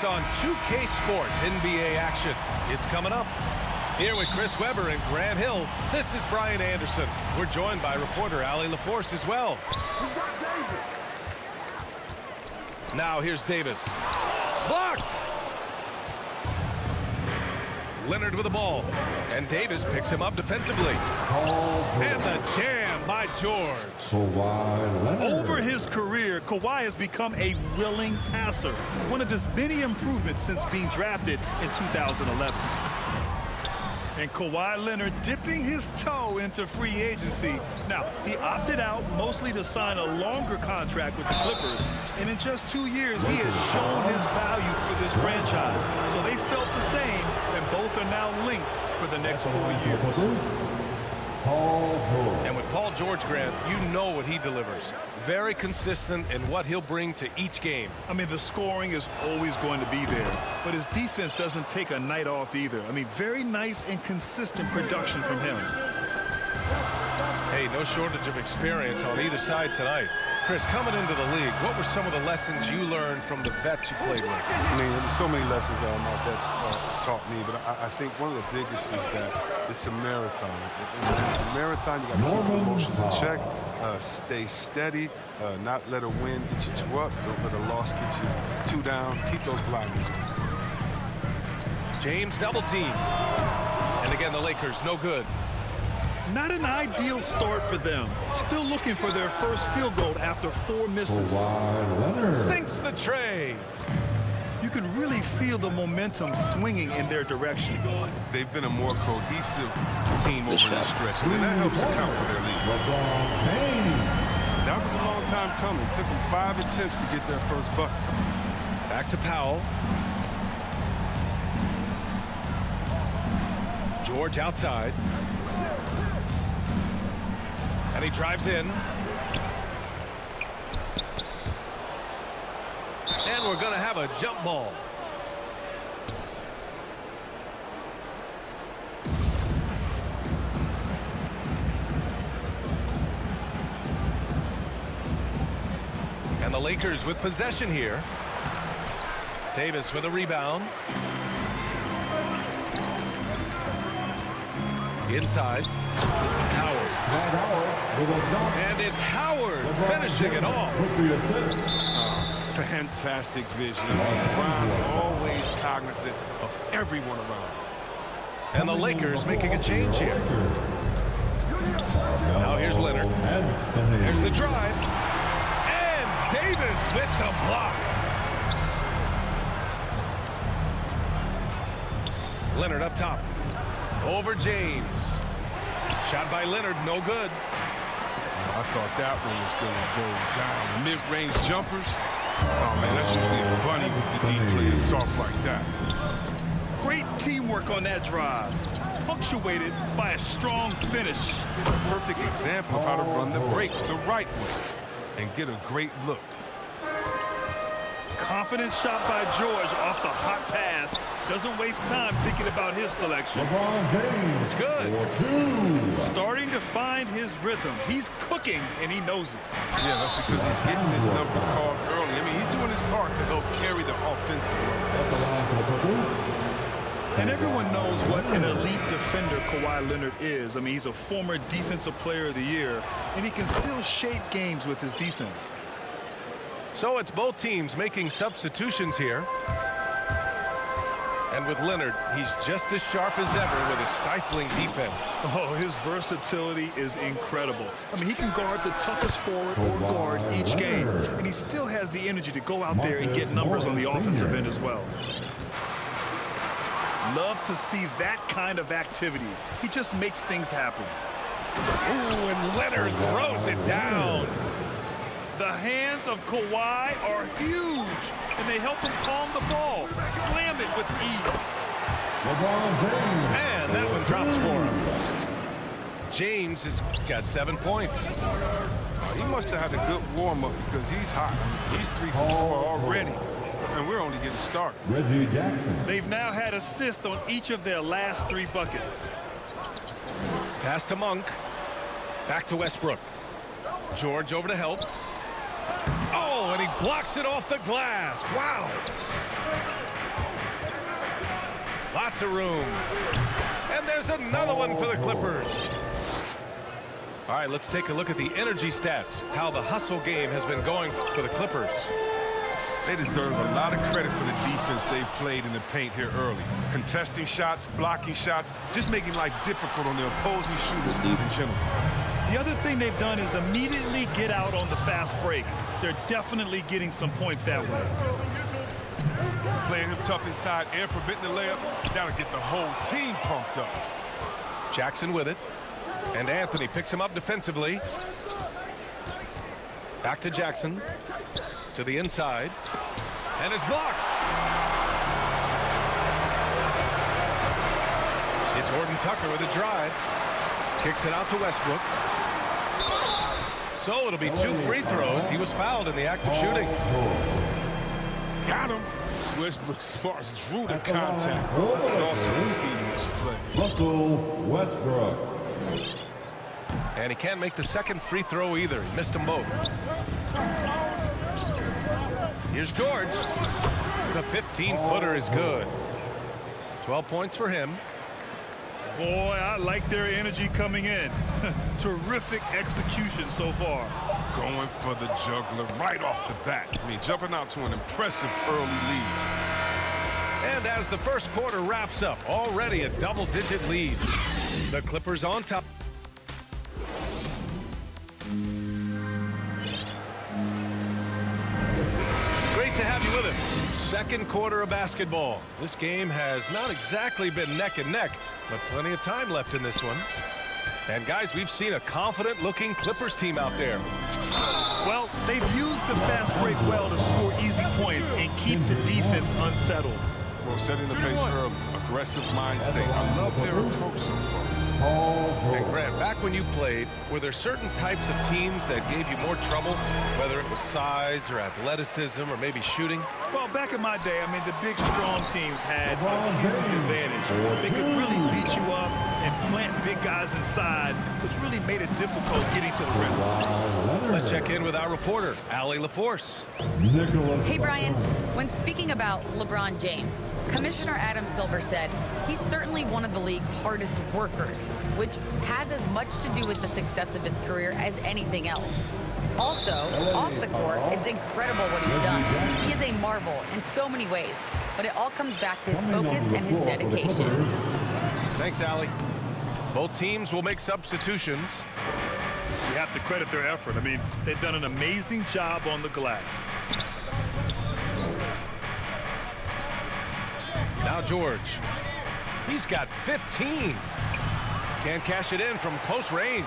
On 2K Sports NBA action. It's coming up. Here with Chris Webber and Grant Hill, this is Brian Anderson. We're joined by reporter Allie LaForce as well. He's got Davis. Now here's Davis. Blocked! Leonard with the ball. And Davis picks him up defensively. And the jam by George. Over his career, Kawhi has become a willing passer. One of his many improvements since being drafted in 2011. And Kawhi Leonard dipping his toe into free agency. Now, he opted out mostly to sign a longer contract with the Clippers. And in just 2 years, he has shown his value for this franchise. So they felt the same, and both are now linked for the next 4 years. And with Paul George, Grant, you know what he delivers. Very consistent in what he'll bring to each game. I mean, the scoring is always going to be there, but his defense doesn't take a night off either. I mean, very nice and consistent production from him. Hey, no shortage of experience on either side tonight. Chris, coming into the league, what were some of the lessons you learned from the vets you played with? I mean, there's so many lessons my vets taught me, but I think one of the biggest is that it's a marathon. It's a marathon. You got to keep the emotions in check, stay steady, not let a win get you 2 up, don't let a loss get you 2 down. Keep those blinders on. James double teamed. And again, the Lakers, no good. Not an ideal start for them. Still looking for their first field goal after 4 misses. Sinks the tray. You can really feel the momentum swinging in their direction. They've been a more cohesive team over this stretch, and that helps account for their lead. That was a long time coming. It took them 5 attempts to get their first bucket. Back to Powell. George outside. And he drives in. And we're going to have a jump ball. And the Lakers with possession here. Davis with a rebound. Inside. Howard. And it's Howard finishing it off. Fantastic vision. Brown always cognizant of everyone around. And the Lakers making a change here. Now here's Leonard. There's the drive. And Davis with the block. Leonard up top. Over James. Shot by Leonard, no good. I thought that one was going to go down. Mid-range jumpers. Oh, man, that's usually a bunny with the deep play is soft like that. Great teamwork on that drive, punctuated by a strong finish. A perfect example of how to run the break the right way and get a great look. Confident shot by George off the hot pass. Doesn't waste time thinking about his selection. It's good. Starting to find his rhythm. He's cooking, and he knows it. Yeah, that's because he's getting his number called early. I mean, he's doing his part to help carry the offensive load. And everyone knows what an elite defender Kawhi Leonard is. I mean, he's a former Defensive Player of the Year, and he can still shape games with his defense. So it's both teams making substitutions here. And with Leonard, he's just as sharp as ever with his stifling defense. Oh, his versatility is incredible. I mean, he can guard the toughest forward or guard each game, and he still has the energy to go out there and get numbers on the offensive end as well. Love to see that kind of activity. He just makes things happen. Ooh, and Leonard throws it down. The hands of Kawhi are huge, and they help him palm the ball, slam it with ease. And that one drops for him. James has got 7 points. He must have had a good warm-up because he's hot. He's 3 for 4 already, and we're only getting started. They've now had assists on each of their last 3 buckets. Pass to Monk. Back to Westbrook. George over to help. Oh, and he blocks it off the glass. Wow. lots of room. And there's another one for the Clippers. All right, let's take a look at the energy stats, how the hustle game has been going for the Clippers. They deserve a lot of credit for the defense they've played in the paint here early. Contesting shots, blocking shots, just making life difficult on the opposing shooters in general. The other thing they've done is immediately get out on the fast break. They're definitely getting some points that way. Playing him tough inside and preventing the layup, that'll get the whole team pumped up. Jackson with it. And Anthony picks him up defensively. Back to Jackson. To the inside. And is blocked. It's Horton Tucker with a drive. Kicks it out to Westbrook. So it'll be 2 free throws. He was fouled in the act of shooting. Got him. Westbrook Smarts drew the contact, but also the speed in which he played. Russell Westbrook. And he can't make the second free throw either. He missed them both. Here's George. The 15-footer is good. 12 points for him. Boy, I like their energy coming in. Terrific execution so far. Going for the juggler right off the bat. I mean, jumping out to an impressive early lead. And as the first quarter wraps up, already a double-digit lead. The Clippers on top. Great to have you with us. Second quarter of basketball. This game has not exactly been neck and neck, but plenty of time left in this one. And guys, we've seen a confident-looking Clippers team out there. Well, they've used the fast break well to score easy points and keep the defense unsettled. Well, setting the pace early, aggressive mind state. I love their approach so far. And Grant, back when you played, were there certain types of teams that gave you more trouble, whether it was size or athleticism or maybe shooting? Well, back in my day, I mean, the big, strong teams had a huge advantage. They could really beat you up and plant big guys inside, which really made it difficult getting to the rim. Let's check in with our reporter, Allie LaForce. Hey, Brian. When speaking about LeBron James, Commissioner Adam Silver said he's certainly one of the league's hardest workers, which has as much to do with the success of his career as anything else. Also, off the court, it's incredible what he's done. He is a marvel in so many ways, but it all comes back to his focus and his dedication. Thanks, Allie. Both teams will make substitutions. You have to credit their effort. I mean, they've done an amazing job on the glass. Now George. He's got 15. Can't cash it in from close range.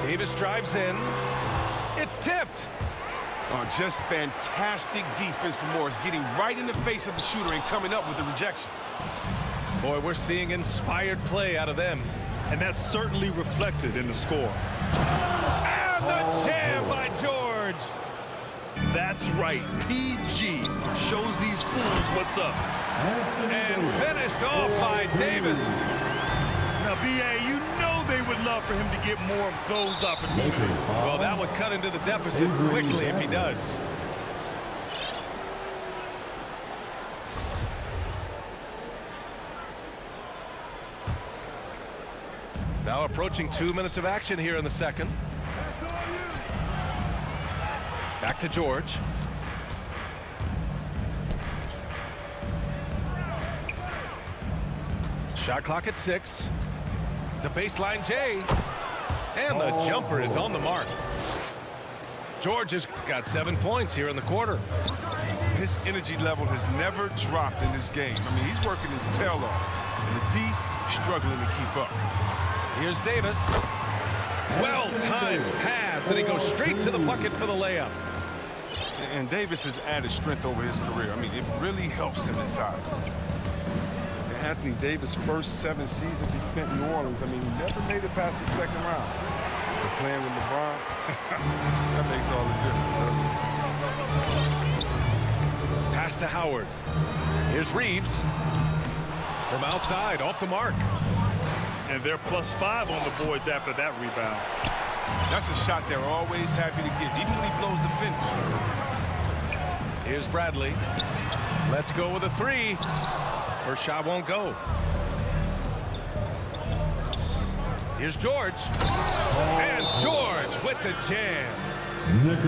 Davis drives in. It's tipped. Oh, just fantastic defense from Morris, getting right in the face of the shooter and coming up with the rejection. Boy, we're seeing inspired play out of them. And that's certainly reflected in the score. And the jam by George. That's right. PG shows these fools what's up. And finished off by Davis. Now, B.A., you know they would love for him to get more of those opportunities. Well, that would cut into the deficit quickly if he does. Now approaching 2 minutes of action here in the second. Back to George. Shot clock at 6. The baseline J. And the jumper is on the mark. George has got 7 points here in the quarter. His energy level has never dropped in this game. I mean, he's working his tail off. And the D struggling to keep up. Here's Davis. Well-timed pass, and he goes straight to the bucket for the layup. And Davis has added strength over his career. I mean, it really helps him inside. And Anthony Davis' first 7 seasons he spent in New Orleans, I mean, he never made it past the second round. But playing with LeBron, that makes all the difference. Pass to Howard. Here's Reeves. From outside, off the mark. And they're +5 on the boards after that rebound. That's a shot they're always happy to get, even when he blows the finish. Here's Bradley. Let's go with a three. First shot won't go. Here's George. And George with the jam.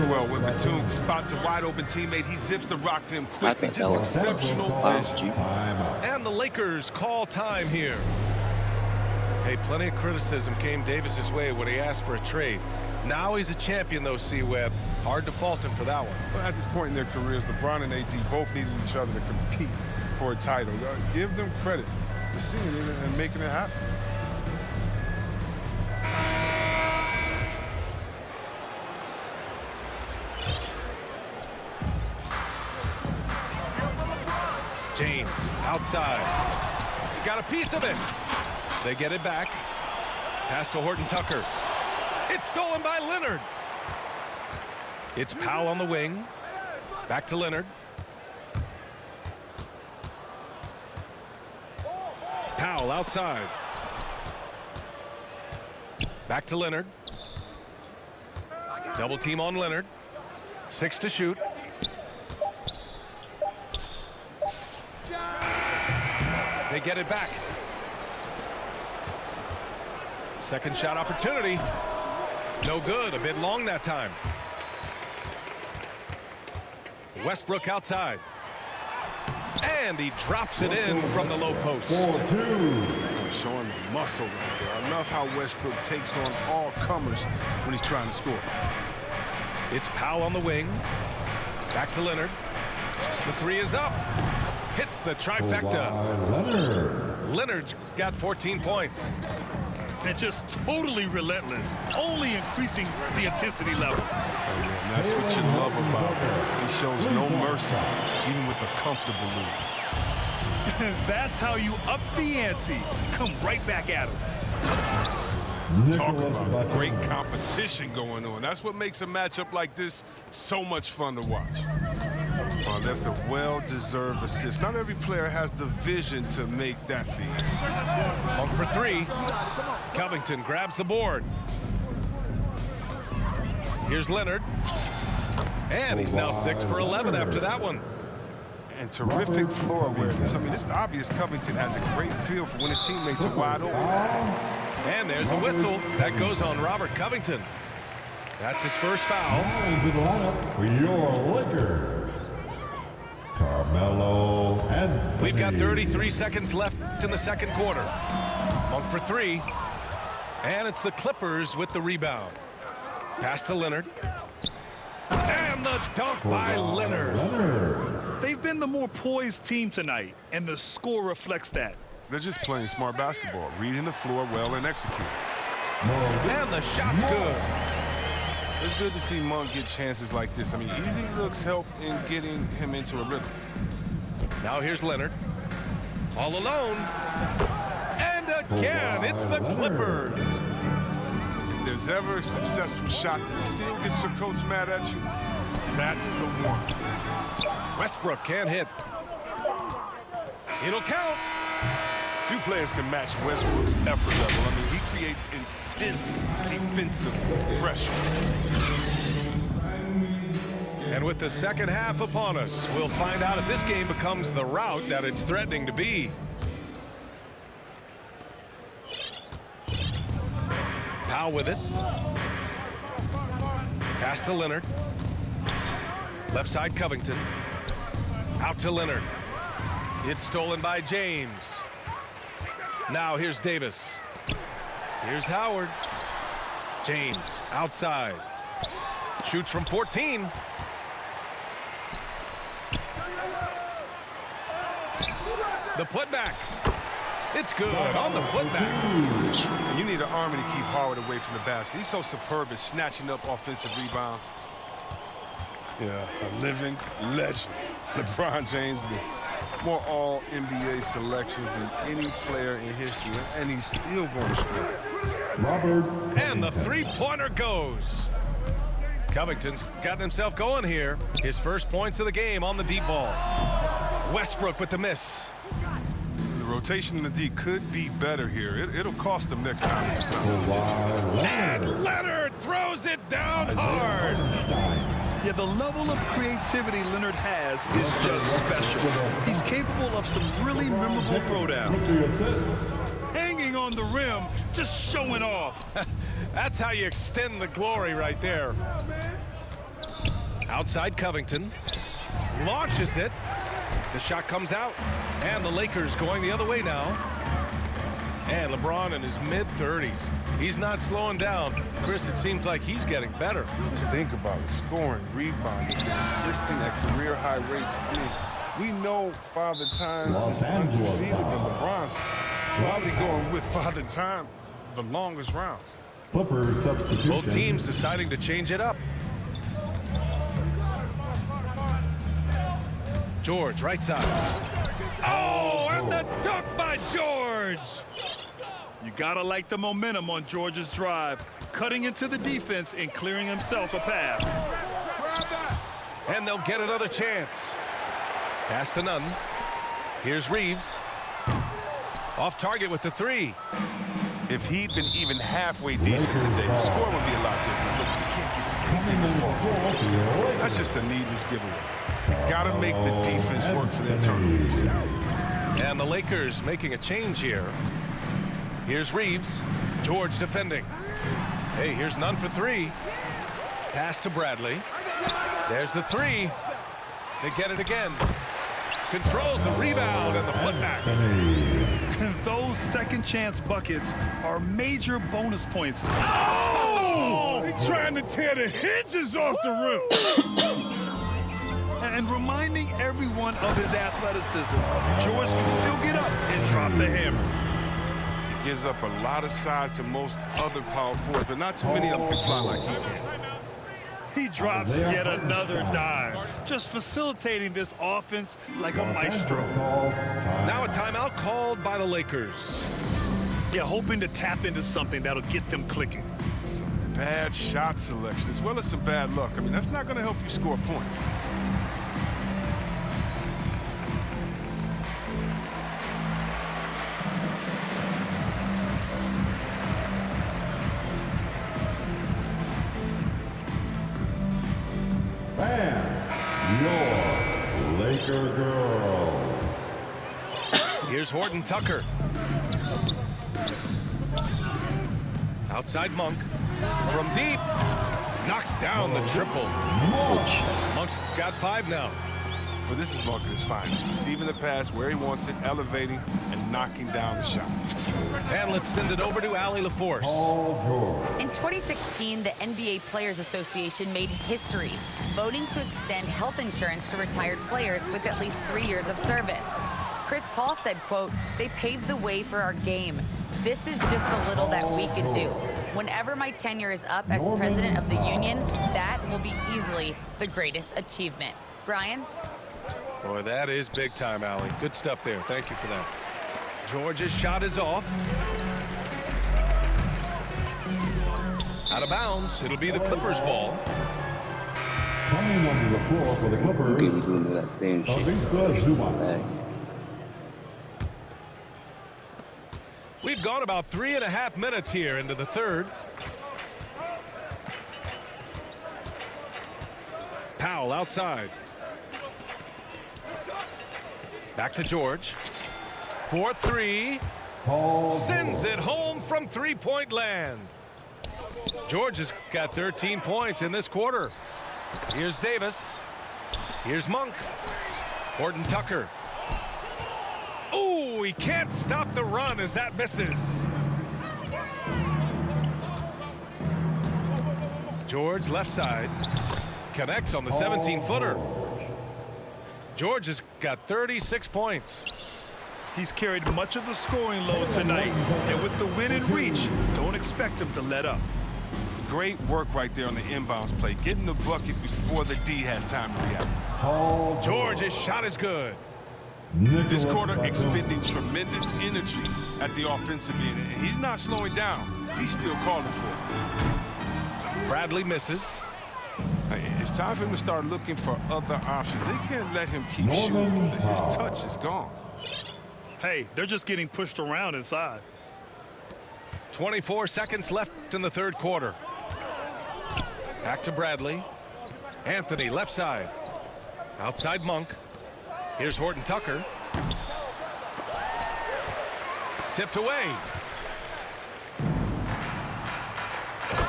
Well, when Batum spots a wide open teammate, he zips the rock to him quickly. Just exceptional vision. And the Lakers call time here. Hey, plenty of criticism came Davis's way when he asked for a trade. Now he's a champion, though, C-Web. Hard to fault him for that one. Well, at this point in their careers, LeBron and AD both needed each other to compete for a title. Give them credit for seeing it and making it happen. James outside. He got a piece of it. They get it back. Pass to Horton Tucker. It's stolen by Leonard. It's Powell on the wing. Back to Leonard. Powell outside. Back to Leonard. Double team on Leonard. 6 to shoot. They get it back. Second shot opportunity. No good. A bit long that time. Westbrook outside. And he drops it in from the low post. 4-2. Showing the muscle right there. I love how Westbrook takes on all comers when he's trying to score. It's Powell on the wing. Back to Leonard. The three is up. Hits the trifecta. Leonard. Leonard's got 14 points. And just totally relentless, only increasing the intensity level. And that's what you love about him. He shows no mercy, even with a comfortable lead. And that's how you up the ante. Come right back at him. Talk about great competition going on. That's what makes a matchup like this so much fun to watch. Well, that's a well-deserved assist. Not every player has the vision to make that feed. On for three. Covington grabs the board. Here's Leonard. And he's now 6 for 11 after that one. And terrific floor awareness. I mean, it's obvious Covington has a great feel for when his teammates are wide open. And there's a whistle. That goes on Robert Covington. That's his first foul. Into the lineup for your Lakers. Carmelo and We've got 33 seconds left in the second quarter. On for three. And it's the Clippers with the rebound. Pass to Leonard. And the dunk by Leonard. They've been the more poised team tonight, and the score reflects that. They're just playing smart basketball, reading the floor well and executing. And the shot's good. It's good to see Monk get chances like this. I mean, easy looks help in getting him into a rhythm. Now here's Leonard. All alone. And again, it's the Clippers. If there's ever a successful shot that still gets your coach mad at you, that's the one. Westbrook can't hit. It'll count. Few players can match Westbrook's effort level. I mean, he creates intense defensive pressure. And with the second half upon us, we'll find out if this game becomes the rout that it's threatening to be. Powell with it. Pass to Leonard. Left side Covington. Out to Leonard. It's stolen by James. Now here's Davis. Here's Howard. James outside. Shoots from 14. The putback. It's good on the putback. You need an army to keep Howard away from the basket. He's so superb at snatching up offensive rebounds. Yeah, a living legend. LeBron James with more all-NBA selections than any player in history, and he's still going to score. Robert. And the three-pointer goes. Covington's gotten himself going here. His first points of the game on the deep ball. Westbrook with the miss. The rotation in the D could be better here. It'll cost them next time. And Leonard throws it down hard. Yeah, the level of creativity Leonard has is just special. He's capable of some really memorable throwdowns. Hanging on the rim, just showing off. That's how you extend the glory right there. Outside Covington. Launches it. The shot comes out. And the Lakers going the other way now. And LeBron in his mid-30s. He's not slowing down. Chris, it seems like he's getting better. Just think about it. Scoring, rebounding, assisting at career-high rates. I mean, we know Father Time is undefeated, but LeBron's probably going with Father Time the longest rounds. Clippers substitution. Both teams deciding to change it up. George, right side. Oh, and the dunk by George! You gotta like the momentum on George's drive, cutting into the defense and clearing himself a path. And they'll get another chance. Pass to none. Here's Reeves. Off target with the three. If he'd been even halfway decent today, the score would be a lot different. But you can't get anything to fall. That's just a needless giveaway. You gotta make the defense work for their turnovers. And the Lakers making a change here. Here's Reeves. George defending. Hey, here's none for three. Pass to Bradley. There's the three. They get it again. Controls the rebound and the putback. Those second chance buckets are major bonus points. Oh! They're trying to tear the hinges off the rim. And reminding everyone of his athleticism, George can still get up and drop the hammer. He gives up a lot of size to most other power forwards, but not too many of them can fly like he can. He drops yet another dime, just facilitating this offense like a maestro. Now a timeout called by the Lakers. Yeah, hoping to tap into something that'll get them clicking. Some bad shot selection as well as some bad luck. I mean, that's not going to help you score points. Your Laker girl. Here's Horton Tucker. Outside Monk. From deep. Knocks down the triple. Monk's got 5 now. But this is Monk at his finest. Receiving the pass where he wants it, elevating, and knocking down the shot. And let's send it over to Allie LaForce. In 2016, the NBA Players Association made history, voting to extend health insurance to retired players with at least 3 years of service. Chris Paul said, quote, "They paved the way for our game. This is just the little that we can do. Whenever my tenure is up as president of the union, that will be easily the greatest achievement." Brian? Boy, that is big time, Allie. Good stuff there. Thank you for that. George's shot is off. Out of bounds. It'll be the Clippers ball. Coming onto the floor for the Clippers, Avisa Zubac. We've gone about 3.5 minutes here into the third. Powell outside. Back to George. 4-3. Sends it home from three-point land. George has got 13 points in this quarter. Here's Davis. Here's Monk. Horton Tucker. Oh, he can't stop the run as that misses. George left side. Connects on the 17-footer. George has got 36 points. He's carried much of the scoring load tonight, and with the win in reach, don't expect him to let up. Great work right there on the inbounds play, getting the bucket before the D has time to react. George's shot is good. This quarter expending tremendous energy at the offensive end, and he's not slowing down. He's still calling for it. Bradley misses. It's time for him to start looking for other options. They can't let him keep shooting. His touch is gone. Hey, they're just getting pushed around inside. 24 seconds left in the third quarter. Back to Bradley. Anthony left side. Outside Monk. Here's Horton Tucker. Tipped away.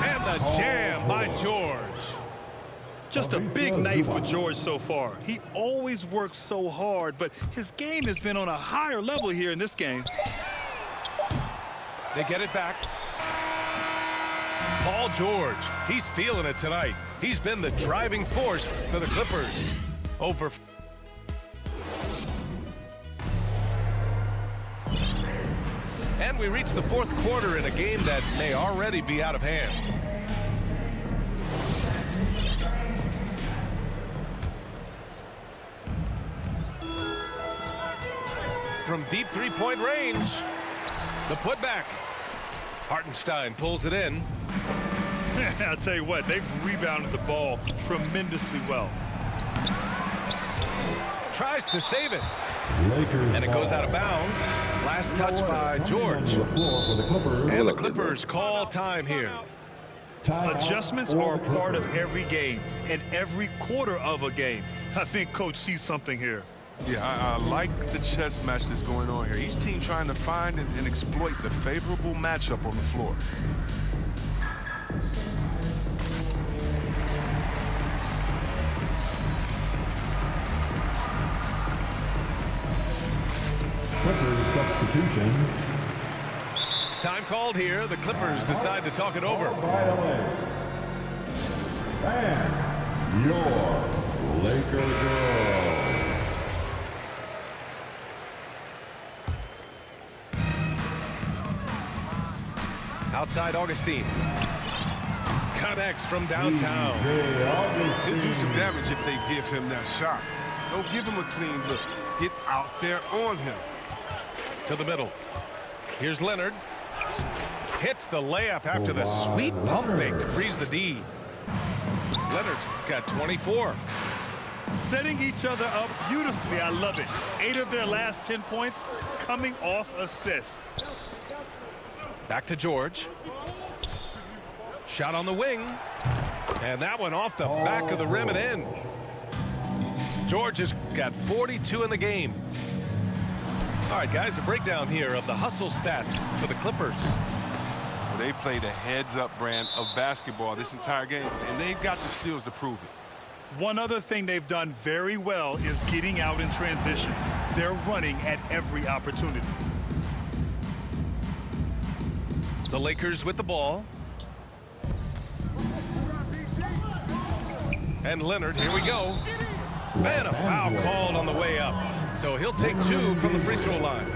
And the jam by George. Just a big night for George so far. He always works so hard, but his game has been on a higher level here in this game. They get it back. Paul George, he's feeling it tonight. He's been the driving force for the Clippers. Over. And we reach the fourth quarter in a game that may already be out of hand. From deep three-point range, the putback. Hartenstein pulls it in. I'll tell you what, they've rebounded the ball tremendously well. Tries to save it. Lakers And it goes out of bounds. Last touch by George. And the Clippers call time here. Adjustments are a part of every game and every quarter of a game. I think Coach sees something here. Yeah, I like the chess match that's going on here. Each team trying to find and exploit the favorable matchup on the floor. Clippers substitution. Time called here. The Clippers decide to talk it over. By LA. And your Laker girl. Outside Augustine. Connects from downtown. He'll do some damage if they give him that shot. Don't give him a clean look. Get out there on him. To the middle. Here's Leonard. Hits the layup after the sweet pump fake to freeze the D. Leonard's got 24. Setting each other up beautifully. I love it. 8 of their last 10 points coming off assists. Back to George. Shot on the wing. And that one off the back of the rim and in. George has got 42 in the game. All right, guys, a breakdown here of the hustle stats for the Clippers. They played a heads-up brand of basketball this entire game, and they've got the steals to prove it. One other thing they've done very well is getting out in transition. They're running at every opportunity. The Lakers with the ball. And Leonard, here we go. And a foul called on the way up. So he'll take 2 from the free throw line.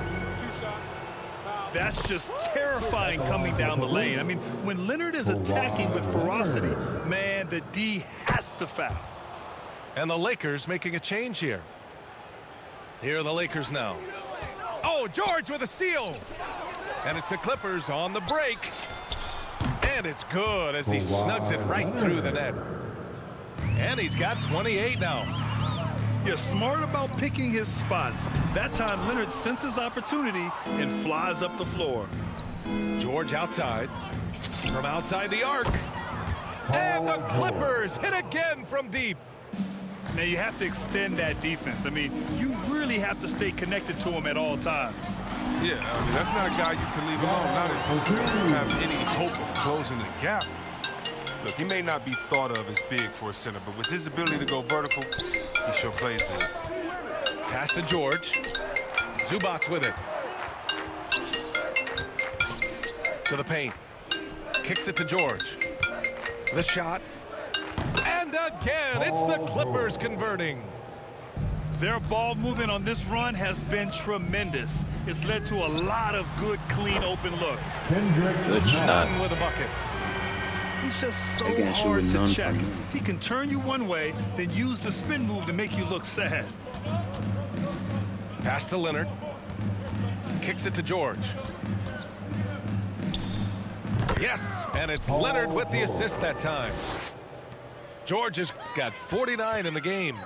That's just terrifying coming down the lane. I mean, when Leonard is attacking with ferocity, man, the D has to foul. And the Lakers making a change here. Here are the Lakers now. Oh, George with a steal. And it's the Clippers on the break. And it's good as he snugs it right through the net. And he's got 28 now. You're smart about picking his spots. That time, Leonard senses opportunity and flies up the floor. George outside. From outside the arc. And the Clippers hit again from deep. Now, you have to extend that defense. I mean, you really have to stay connected to him at all times. Yeah, I mean, that's not a guy you can leave alone. Not if you have any hope of closing the gap. Look, he may not be thought of as big for a center, but with his ability to go vertical, he sure plays good. Pass to George. Zubac's with it. To the paint. Kicks it to George. The shot. And again, it's the Clippers converting. Their ball movement on this run has been tremendous. It's led to a lot of good, clean, open looks. None with a bucket. He's just so hard to check. He can turn you one way, then use the spin move to make you look sad. Pass to Leonard. Kicks it to George. Yes, and it's Leonard with the assist that time. George has got 49 in the game.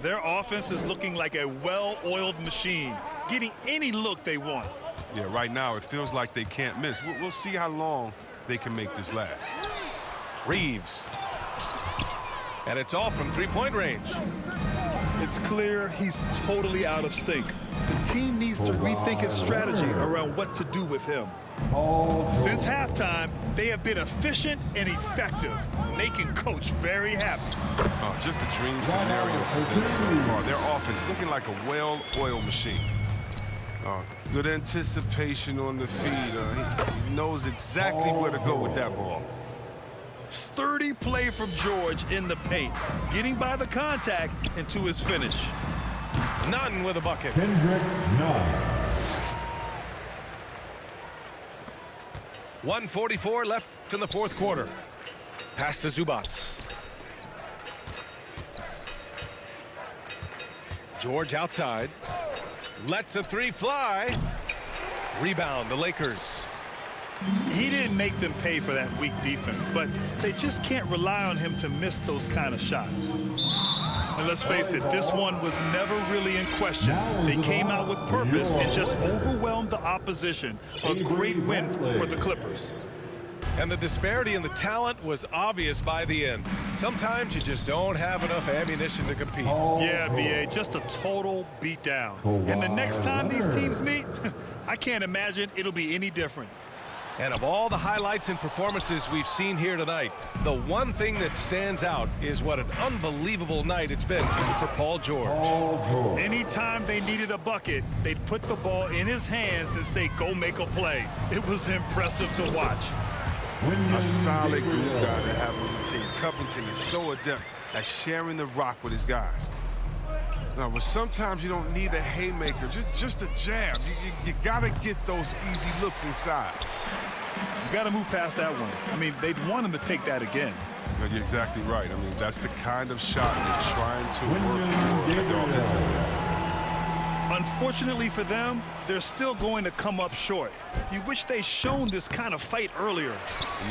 Their offense is looking like a well-oiled machine, getting any look they want. Yeah, right now it feels like they can't miss. We'll see how long they can make this last. Reeves. And it's all from three-point range. It's clear he's totally out of sync. The team needs to rethink its strategy around what to do with him. Since halftime, they have been efficient and effective, making Coach very happy. Oh, just a dream scenario for them so far. Their offense looking like a well-oiled machine. Good anticipation on the feed. He knows exactly where to go with that ball. Sturdy play from George in the paint, getting by the contact and to his finish. Nunn with a bucket. Kendrick Nunn. 1:44 left in the fourth quarter. Pass to Zubac. George outside. Lets the three fly. Rebound, the Lakers. He didn't make them pay for that weak defense, but they just can't rely on him to miss those kind of shots. And let's face it, this one was never really in question. They came out with purpose and just overwhelmed the opposition. A great win for the Clippers. And the disparity in the talent was obvious by the end. Sometimes you just don't have enough ammunition to compete. Yeah, B.A., just a total beatdown. And the next time these teams meet, I can't imagine it'll be any different. And of all the highlights and performances we've seen here tonight, the one thing that stands out is what an unbelievable night it's been for Paul George. Anytime they needed a bucket, they'd put the ball in his hands and say, go make a play. It was impressive to watch. A solid glue guy to have on the team. Covington is so adept at sharing the rock with his guys. Now, but sometimes you don't need a haymaker, just a jab. You got to get those easy looks inside. You got to move past that one. I mean, they'd want him to take that again. No, you're exactly right. I mean, that's the kind of shot they're trying to work for the offensive end. Unfortunately for them, they're still going to come up short. You wish they'd shown this kind of fight earlier.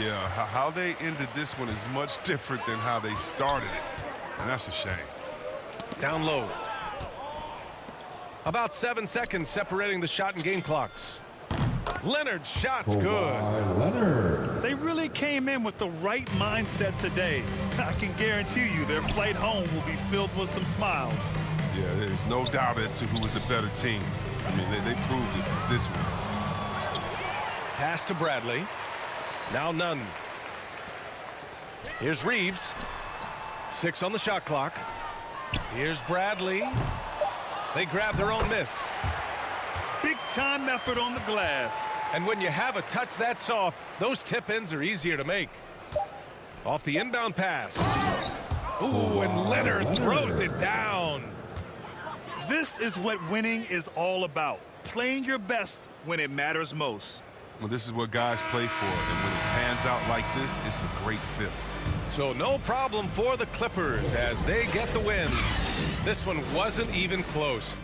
Yeah, how they ended this one is much different than how they started it. And that's a shame. Down low. About 7 seconds separating the shot and game clocks. Leonard's shot's good. Leonard. They really came in with the right mindset today. I can guarantee you their flight home will be filled with some smiles. Yeah, there's no doubt as to who was the better team. I mean, they proved it this one. Pass to Bradley. Now Nunn. Here's Reeves. 6 on the shot clock. Here's Bradley. They grab their own miss. Big time effort on the glass. And when you have a touch that soft, those tip-ins are easier to make. Off the inbound pass. Ooh, and Leonard throws it down. This is what winning is all about. Playing your best when it matters most. Well, this is what guys play for, and when it pans out like this, it's a great fit. So no problem for the Clippers as they get the win. This one wasn't even close.